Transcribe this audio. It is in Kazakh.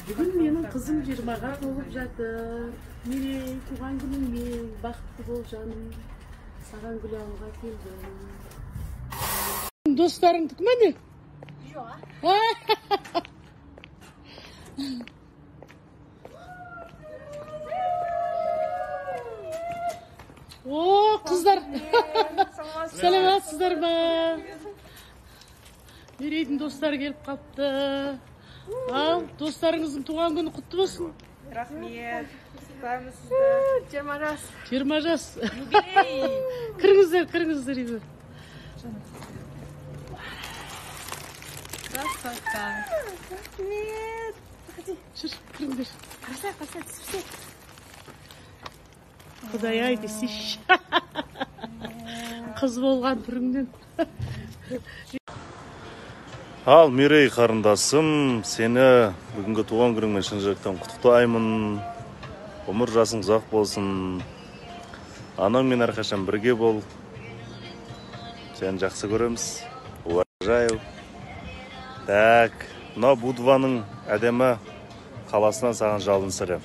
Бүгін менің қызым 20-ға толып жатыр. Мерей, туған күніңмен, бақытты бол жаным. Саған гүл алуға келдім. Достарыңдікі ме не? Жоқ. О, қыздар. Саламатсыздар ма? Мерейдің достары келіп қапты. Ал, достарыңыздың туған күні құтты болсын. Рахмет. Құттықтаймыз сізді. 20 жас. 20 жас. Юбилей. Кіріңіздер үйге. Красота. Рахмет. Жүр, кіріңдер. Қарса, түсірсе. Құдай-ай десейші. Қыз болған түріңнен. Ал, Мерей қарындасым, сені бүгінгі туған күніңмен шын жүректен құттықтаймын. Өмір жасың ұзақ болсын. Анаңмен әрқашан бірге бол. Сені жақсы көреміз. Уважаю. Так, мына Будваның әдемі қаласынан саған жалын сәлем.